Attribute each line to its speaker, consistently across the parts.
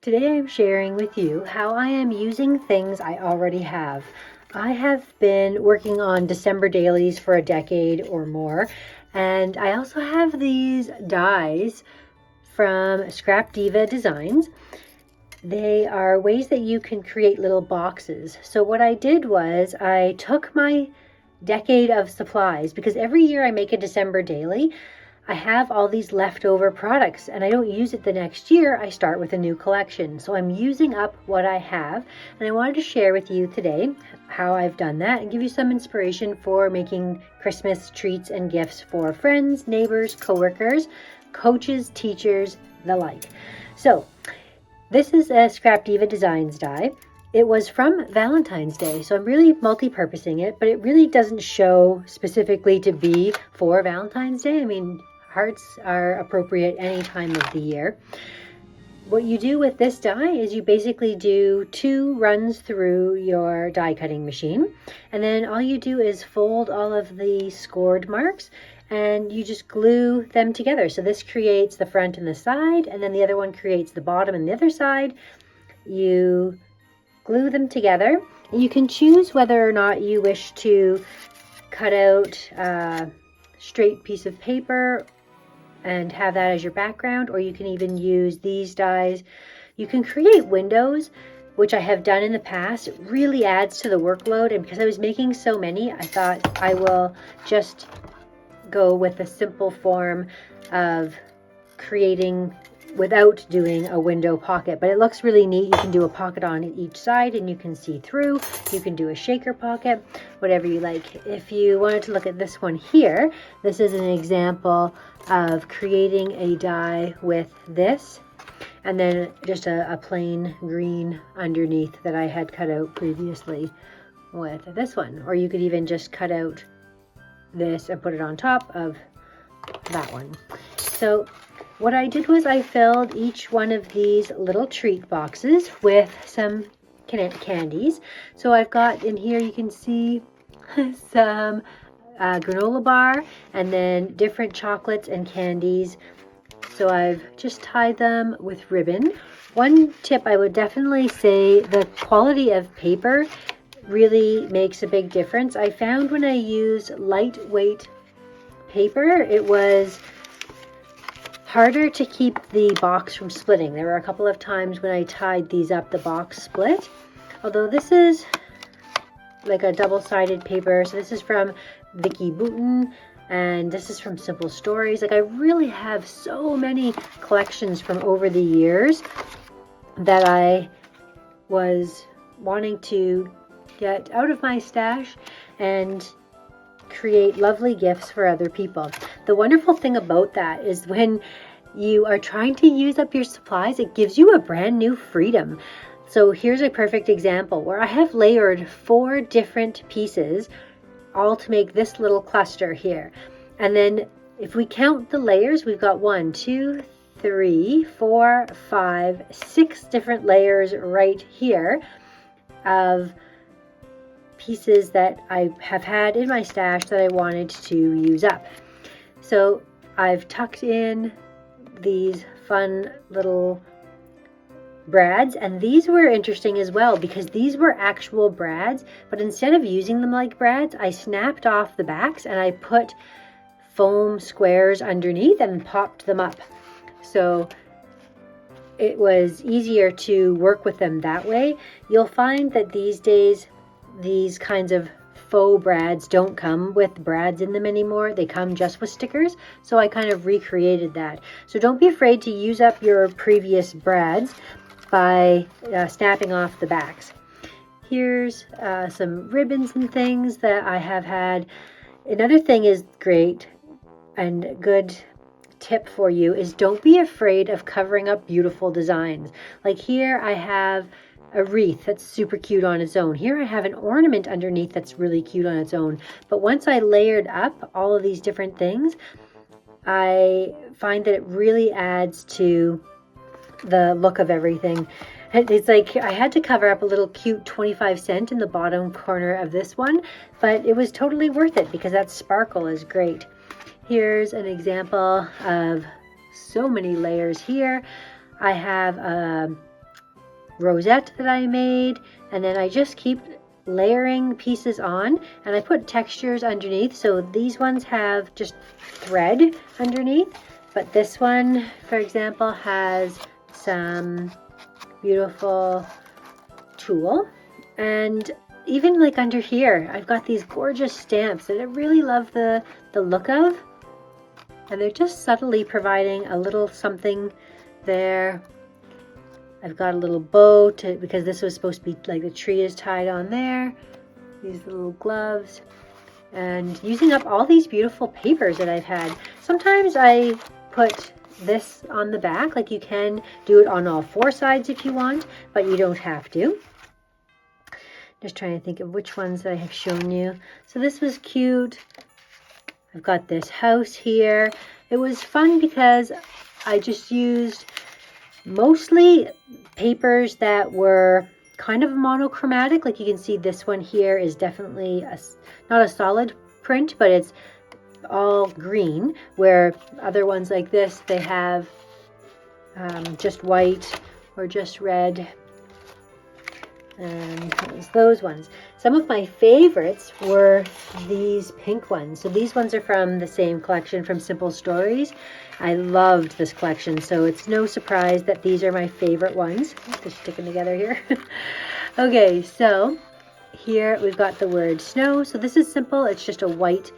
Speaker 1: Today I'm sharing with you how I am using things I already have. I have been working on December dailies for a decade or more, and I also have these dies from Scrap Diva Designs. They are ways that you can create little boxes. So what I did was I took my decade of supplies, because every year I make a December daily, I have all these leftover products and I don't use it the next year. I start with a new collection. So I'm using up what I have, and I wanted to share with you today how I've done that and give you some inspiration for making Christmas treats and gifts for friends, neighbors, coworkers, coaches, teachers, the like. So this is a Scrap Diva Designs die. It was from Valentine's Day, so I'm really multi-purposing it, but it really doesn't show specifically to be for Valentine's Day. I mean, hearts are appropriate any time of the year. What you do with this die is you basically do 2 runs through your die cutting machine, and then all you do is fold all of the scored marks and you just glue them together. So this creates the front and the side, and then the other one creates the bottom and the other side. You glue them together. You can choose whether or not you wish to cut out a straight piece of paper and have that as your background, or you can even use these dies. You can create windows, which I have done in the past. It really adds to the workload, and because I was making so many, I thought I will just go with a simple form of creating without doing a window pocket, but it looks really neat. You can do a pocket on each side and you can see through. You can do a shaker pocket, whatever you like. If you wanted to look at this one here, this is an example of creating a die with this, and then just a plain green underneath that I had cut out previously with this one. Or you could even just cut out this and put it on top of that one. So what I did was I filled each one of these little treat boxes with some candies. So I've got in here, you can see some granola bar and then different chocolates and candies. So I've just tied them with ribbon. One tip I would definitely say, the quality of paper really makes a big difference. I found when I used lightweight paper, it was harder to keep the box from splitting. There were a couple of times when I tied these up, the box split. Although this is like a double-sided paper. So this is from Vicky Boutin, and this is from Simple Stories. Like, I really have so many collections from over the years that I was wanting to get out of my stash and create lovely gifts for other people. The wonderful thing about that is when you are trying to use up your supplies, it gives you a brand new freedom. So here's a perfect example where I have layered 4 different pieces all to make this little cluster here. And then if we count the layers, we've got 1, 2, 3, 4, 5, 6 different layers right here of pieces that I have had in my stash that I wanted to use up. So I've tucked in these fun little brads, and these were interesting as well because these were actual brads, but instead of using them like brads, I snapped off the backs and I put foam squares underneath and popped them up. So it was easier to work with them that way. You'll find that these days these kinds of faux brads don't come with brads in them anymore. They come just with stickers. So I kind of recreated that. So don't be afraid to use up your previous brads by snapping off the backs. Here's some ribbons and things that I have had. Another thing is great and good tip for you is don't be afraid of covering up beautiful designs. Like here I have a wreath that's super cute on its own. Here I have an ornament underneath that's really cute on its own. But once I layered up all of these different things, I find that it really adds to the look of everything. It's like I had to cover up a little cute 25 cent in the bottom corner of this one, but it was totally worth it because that sparkle is great. Here's an example of so many layers here. I have a rosette that I made, and then I just keep layering pieces on, and I put textures underneath. So these ones have just thread underneath, but this one, for example, has some beautiful tulle. And even like under here, I've got these gorgeous stamps that I really love the look of, and they're just subtly providing a little something there. I've got a little bow because this was supposed to be like the tree is tied on there, these little gloves, and using up all these beautiful papers that I've had. Sometimes I put this on the back, like you can do it on all four sides if you want, but you don't have to. Just trying to think of which ones that I have shown you. So this was cute. I've got this house here. It was fun because I just used mostly papers that were kind of monochromatic. Like you can see this one here is definitely not a solid print, but it's all green, where other ones like this, they have just white or just red. And those ones. Some of my favorites were these pink ones. So these ones are from the same collection from Simple Stories. I loved this collection, so it's no surprise that these are my favorite ones. Just sticking together here. Okay, so here we've got the word snow. So this is simple. It's just a white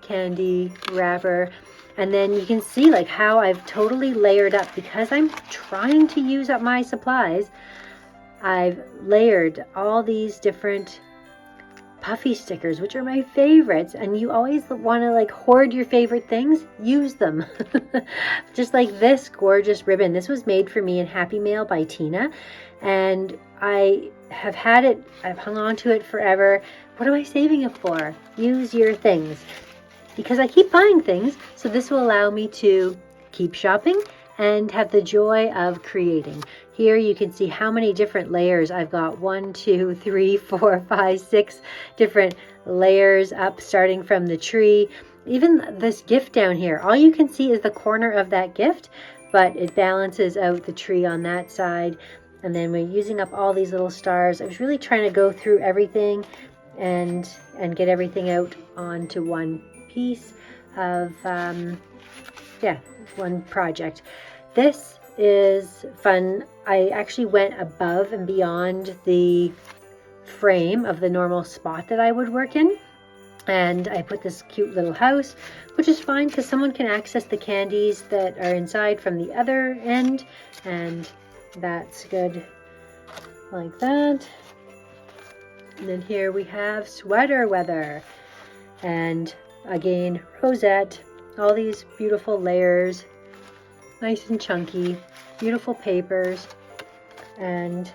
Speaker 1: candy wrapper. And then you can see like how I've totally layered up because I'm trying to use up my supplies. I've layered all these different puffy stickers, which are my favorites, and you always want to like hoard your favorite things, use them. Just like this gorgeous ribbon. This was made for me in Happy Mail by Tina, and I have had it, I've hung on to it forever. What am I saving it for? Use your things. Because I keep buying things, so this will allow me to keep shopping and have the joy of creating. Here you can see how many different layers I've got. 1, 2, 3, 4, 5, 6 different layers up, starting from the tree. Even this gift down here, all you can see is the corner of that gift, but it balances out the tree on that side. And then we're using up all these little stars. I was really trying to go through everything and get everything out onto one piece of one project. This is fun. I actually went above and beyond the frame of the normal spot that I would work in, and I put this cute little house, which is fine because someone can access the candies that are inside from the other end, and that's good like that. And then here we have sweater weather, and again rosette, all these beautiful layers, nice and chunky, beautiful papers, and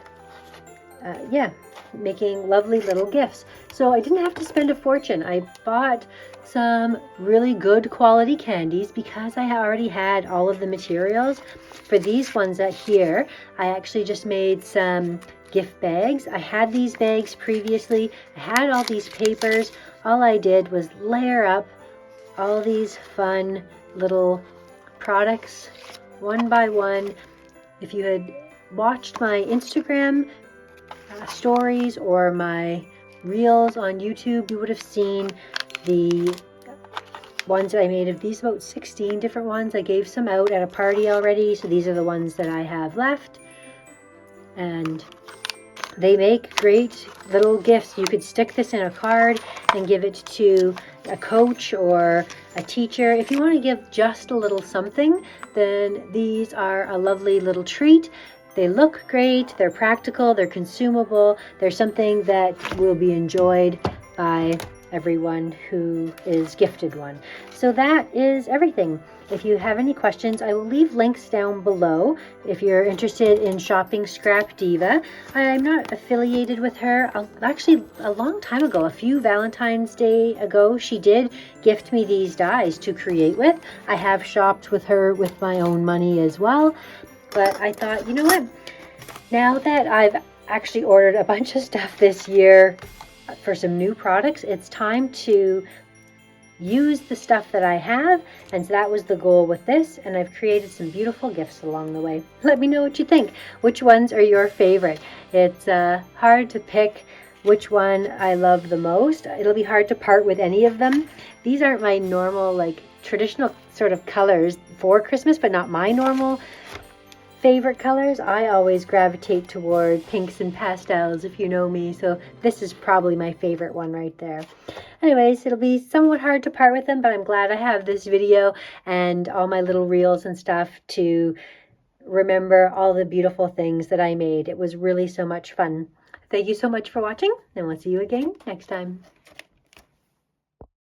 Speaker 1: making lovely little gifts. So I didn't have to spend a fortune. I bought some really good quality candies because I already had all of the materials. For these ones here, I actually just made some gift bags. I had these bags previously. I had all these papers. All I did was layer up all these fun little products one by one. If you had watched my Instagram stories or my reels on YouTube, you would have seen the ones that I made of these, about 16 different ones. I gave some out at a party already, so these are the ones that I have left, and they make great little gifts. You could stick this in a card and give it to a coach or a teacher. If you want to give just a little something, then these are a lovely little treat. They look great, they're practical, they're consumable, they're something that will be enjoyed by everyone who is gifted one. So that is everything. If you have any questions, I will leave links down below if you're interested in shopping Scrap Diva. I'm not affiliated with her. Actually, a long time ago, a few Valentine's Day ago, she did gift me these dies to create with. I have shopped with her with my own money as well. But I thought, you know what? Now that I've actually ordered a bunch of stuff this year for some new products, it's time to use the stuff that I have, and so that was the goal with this, and I've created some beautiful gifts along the way. Let me know what you think. Which ones are your favorite? It's hard to pick which one I love the most. It'll be hard to part with any of them. These aren't my normal, like, traditional sort of colors for Christmas, but not my normal favorite colors. I always gravitate toward pinks and pastels, if you know me, so this is probably my favorite one right there. Anyways, it'll be somewhat hard to part with them, but I'm glad I have this video and all my little reels and stuff to remember all the beautiful things that I made. It was really so much fun. Thank you so much for watching, and we'll see you again next time.